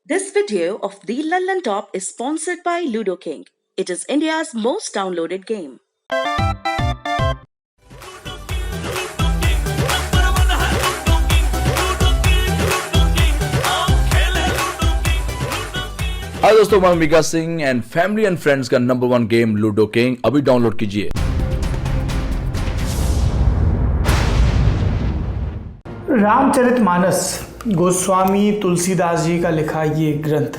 This video of the London Top is sponsored by Ludo King. It is India's most downloaded game. Hi दोस्तों, मैं Vikas Singh and family and friends का number 1 game Ludo King अभी download कीजिए। रामचरितमानस गोस्वामी तुलसीदास जी का लिखा ये ग्रंथ,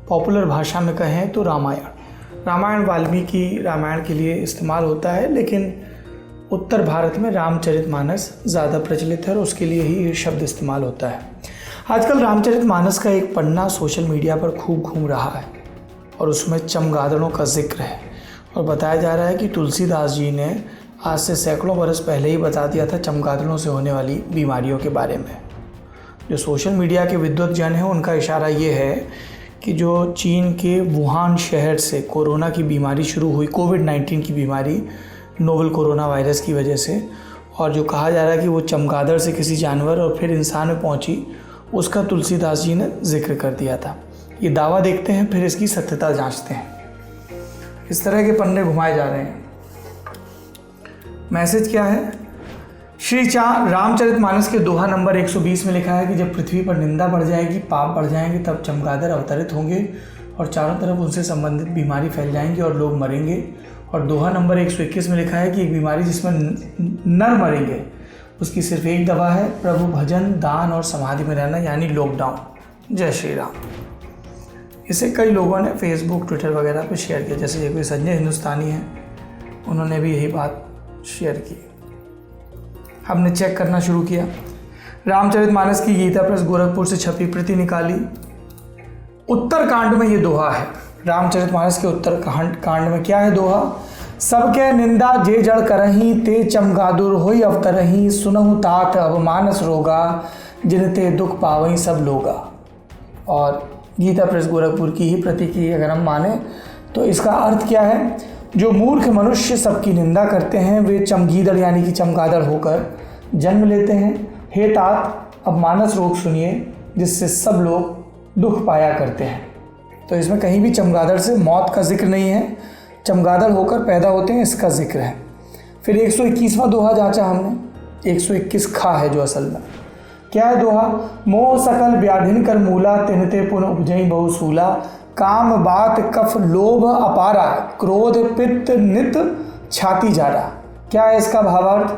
पॉपुलर भाषा में कहें तो रामायण वाल्मीकि रामायण के लिए इस्तेमाल होता है, लेकिन उत्तर भारत में रामचरितमानस ज़्यादा प्रचलित है और उसके लिए ही ये शब्द इस्तेमाल होता है। आजकल रामचरितमानस का एक पन्ना सोशल मीडिया पर खूब घूम रहा है और उसमें चमगादड़ों का जिक्र है और बताया जा रहा है कि तुलसीदास जी ने आज से सैकड़ों बरस पहले ही बता दिया था चमगादड़ों से होने वाली बीमारियों के बारे में। जो सोशल मीडिया के विद्वत जन हैं उनका इशारा ये है कि जो चीन के वुहान शहर से कोरोना की बीमारी शुरू हुई, कोविड-19 की बीमारी नोवेल कोरोना वायरस की वजह से, और जो कहा जा रहा है कि वो चमगादड़ से किसी जानवर और फिर इंसान में पहुंची, उसका तुलसीदास जी ने जिक्र कर दिया था। ये दावा देखते हैं, फिर इसकी सत्यता जांचते हैं। इस तरह के पन्ने घुमाए जा रहे हैं। मैसेज क्या है? श्री रामचरितमानस के दोहा नंबर 120 में लिखा है कि जब पृथ्वी पर निंदा बढ़ जाएगी, पाप बढ़ जाएंगे, तब चमगादड़ अवतरित होंगे और चारों तरफ उनसे संबंधित बीमारी फैल जाएंगी और लोग मरेंगे। और दोहा नंबर 121 में लिखा है कि एक बीमारी जिसमें नर मरेंगे, उसकी सिर्फ एक दवा है, प्रभु भजन, दान और समाधि में रहना, यानी लॉकडाउन। जय श्री राम। इसे कई लोगों ने फेसबुक, ट्विटर वगैरह पे शेयर किया। जैसे ये कोई संजय हिंदुस्तानी है, उन्होंने भी यही बात शेयर की। हमने चेक करना शुरू किया। रामचरितमानस की गीता प्रेस गोरखपुर से छपी प्रति निकाली। उत्तर कांड में ये दोहा है। रामचरितमानस के उत्तर कांड में क्या है दोहा? सबके निंदा जे जड़ करही, ते चमगादुर होई अवतरही, सुनहु तात अब मानस रोगा, जिनते दुख पावई सब लोगा। और गीता प्रेस गोरखपुर की ही प्रति की अगर हम माने तो इसका अर्थ क्या है? जो मूर्ख मनुष्य सबकी निंदा करते हैं, वे चमगीदड़ यानी कि चमगादड़ होकर जन्म लेते हैं। हे तात अब मानस रोग सुनिए, जिससे सब लोग दुख पाया करते हैं। तो इसमें कहीं भी चमगादड़ से मौत का जिक्र नहीं है, चमगादड़ होकर पैदा होते हैं, इसका जिक्र है। फिर 121वां दोहा जांचा हमने। 121 खा है जो असल में क्या है दोहा? मोह सकल व्याधिन कर मूला, तिनते पुन उपजई बहुसूला, काम बात कफ लोभ अपारा, क्रोध पित्त नित छाती जारा। क्या है इसका भावार्थ?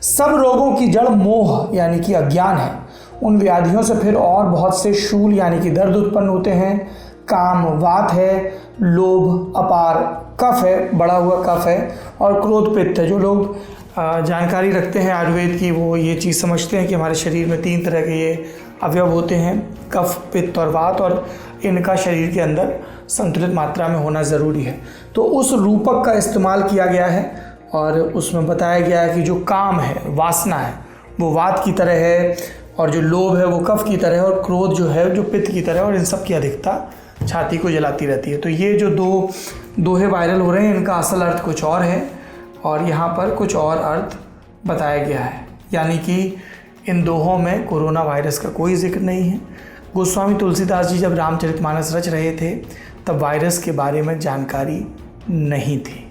सब रोगों की जड़ मोह यानी कि अज्ञान है। उन व्याधियों से फिर और बहुत से शूल यानी कि दर्द उत्पन्न होते हैं। काम वात है, लोभ अपार कफ है, बढ़ा हुआ कफ है, और क्रोध पित्त है। जो लोग जानकारी रखते हैं आयुर्वेद की, वो ये चीज़ समझते हैं कि हमारे शरीर में 3 तरह के ये अवयव होते हैं, कफ, पित्त और वात, और इनका शरीर के अंदर संतुलित मात्रा में होना ज़रूरी है। तो उस रूपक का इस्तेमाल किया गया है और उसमें बताया गया है कि जो काम है, वासना है, वो वात की तरह है, और जो लोभ है वो कफ की तरह है, और क्रोध जो है जो पित्त की तरह है, और इन सब की अधिकता छाती को जलाती रहती है। तो ये जो दो दोहे वायरल हो रहे हैं, इनका असल अर्थ कुछ और है और यहाँ पर कुछ और अर्थ बताया गया है। यानी कि इन दोहों में कोरोना वायरस का कोई जिक्र नहीं है। गोस्वामी तुलसीदास जी जब रामचरितमानस रच रहे थे, तब वायरस के बारे में जानकारी नहीं थी।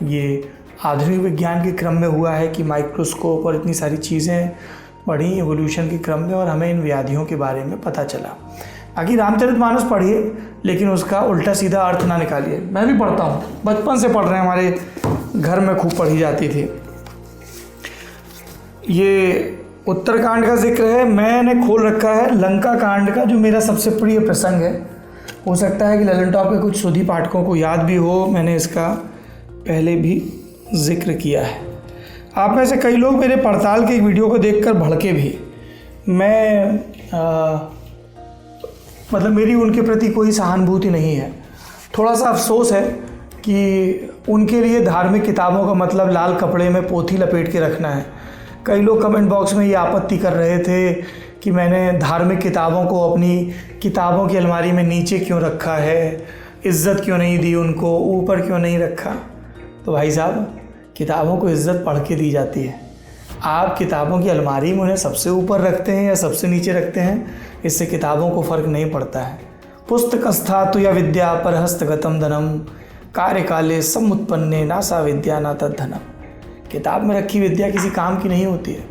ये आधुनिक विज्ञान के क्रम में हुआ है कि माइक्रोस्कोप और इतनी सारी चीज़ें बढ़ी एवोल्यूशन के क्रम में, और हमें इन व्याधियों के बारे में पता चला। बाकी रामचरितमानस पढ़िए, लेकिन उसका उल्टा सीधा अर्थ ना निकालिए। मैं भी पढ़ता हूँ, बचपन से पढ़ रहे हैं, हमारे घर में खूब पढ़ी जाती थी। ये उत्तरकांड का जिक्र है। मैंने खोल रखा है लंका कांड का, जो मेरा सबसे प्रिय प्रसंग है। हो सकता है कि ललन टॉप के कुछ सुधी पाठकों को याद भी हो, मैंने इसका पहले भी जिक्र किया है। आप में से कई लोग मेरे पड़ताल के एक वीडियो को देखकर भड़के भी। मतलब मेरी उनके प्रति कोई सहानुभूति नहीं है। थोड़ा सा अफसोस है कि उनके लिए धार्मिक किताबों का मतलब लाल कपड़े में पोथी लपेट के रखना है। कई लोग कमेंट बॉक्स में ये आपत्ति कर रहे थे कि मैंने धार्मिक किताबों को अपनी किताबों की अलमारी में नीचे क्यों रखा है, इज़्ज़त क्यों नहीं दी उनको, ऊपर क्यों नहीं रखा। तो भाई साहब, किताबों को इज़्ज़त पढ़ के दी जाती है। आप किताबों की अलमारी में उन्हें सबसे ऊपर रखते हैं या सबसे नीचे रखते हैं, इससे किताबों को फ़र्क नहीं पड़ता है। पुस्तकस्था तु या विद्या परहस्तगतम धनम कार्यकाले समुत्पन्ने नासा विद्या ना तद्धनम। किताब में रखी विद्या किसी काम की नहीं होती है,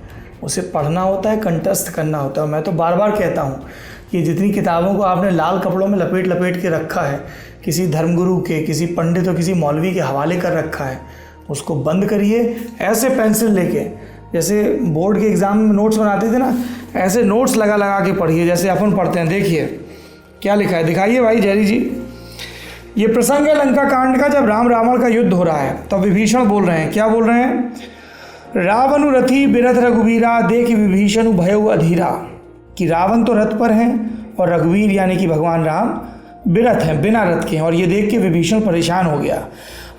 उसे पढ़ना होता है, कंठस्थ करना होता है। मैं तो बार बार कहता हूँ कि जितनी किताबों को आपने लाल कपड़ों में लपेट लपेट के रखा है, किसी धर्मगुरु के, किसी पंडित और किसी मौलवी के हवाले कर रखा है, उसको बंद करिए। ऐसे पेंसिल लेके, जैसे बोर्ड के एग्ज़ाम में नोट्स बनाते थे ना, ऐसे नोट्स लगा लगा के पढ़िए जैसे अपन पढ़ते हैं। देखिए क्या लिखा है, दिखाइए भाई जैरी जी। ये प्रसंग है लंका कांड का, जब राम रावण का युद्ध हो रहा है। तब विभीषण बोल रहे हैं, क्या बोल रहे हैं? रावण रथी बिरथ रघुवीरा, देख विभीषण भयउ अधीरा। कि रावण तो रथ पर हैं और रघुवीर यानी कि भगवान राम बिरथ हैं, बिना रथ के हैं। और ये देख के विभीषण परेशान हो गया।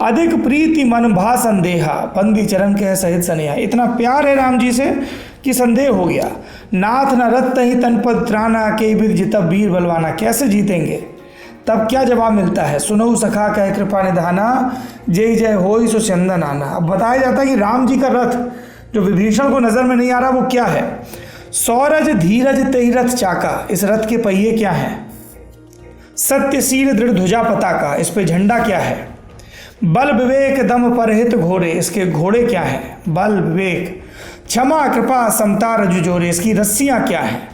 अधिक प्रीति मन भा संदेहा, बंदी चरण के सहित सनेहा। इतना प्यार है राम जी से कि संदेह हो गया। नाथ न रथ तही तनपद त्राना, के विद जितब वीर बलवाना। कैसे जीतेंगे? तब क्या जवाब मिलता है? सुनऊ सखा कह कृपा निधाना, जय जय होई सो चंदन आना। अब बताया जाता है कि राम जी का रथ जो विभीषण को नजर में नहीं आ रहा वो क्या है? सौरज धीरज तेहि रथ चाका। इस रथ के पहिए क्या हैं? सत्यशील दृढ़ ध्वजा पताका। इस पे झंडा क्या है? बल विवेक दम परहित घोड़े। इसके घोड़े क्या हैं? बल विवेक क्षमा कृपा समता रजु जोरे। इसकी रस्सियाँ क्या हैं?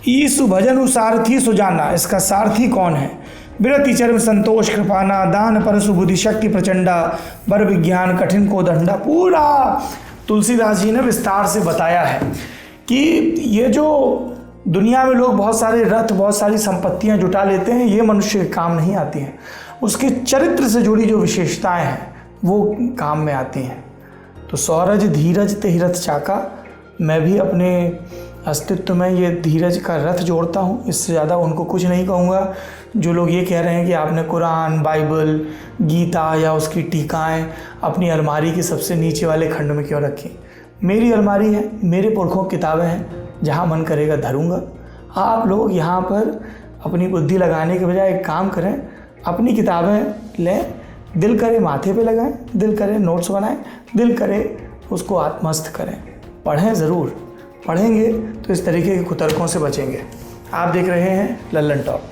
ईसु भजनु सारथी सुजाना। इसका सारथी कौन है? विरति चरम संतोष कृपाना, दान परसु बुद्धि शक्ति प्रचंडा, बर विज्ञान कठिन को दंडा। पूरा तुलसीदास जी ने विस्तार से बताया है कि ये जो दुनिया में लोग बहुत सारे रथ, बहुत सारी संपत्तियां जुटा लेते हैं, ये मनुष्य के काम नहीं आती हैं। उसके चरित्र से जुड़ी जो विशेषताएं हैं वो काम में आती हैं। तो सौरज धीरज तेहि रथ चाका, मैं भी अपने अस्तित्व में ये धीरज का रथ जोड़ता हूँ। इससे ज़्यादा उनको कुछ नहीं कहूँगा। जो लोग ये कह रहे हैं कि आपने कुरान, बाइबल, गीता या उसकी टीकाएँ अपनी अलमारी के सबसे नीचे वाले खंड में क्यों रखी? मेरी अलमारी है, मेरे पुरखों की किताबें हैं, जहाँ मन करेगा धरूँगा। आप लोग यहाँ पर अपनी बुद्धि लगाने के बजाय एक काम करें, अपनी किताबें लें, दिल करे माथे पे लगाएं, दिल करे नोट्स बनाएं, दिल करे उसको आत्मस्थ करें। पढ़ें ज़रूर, पढ़ेंगे तो इस तरीके के कुतर्कों से बचेंगे। आप देख रहे हैं लल्लन टॉप।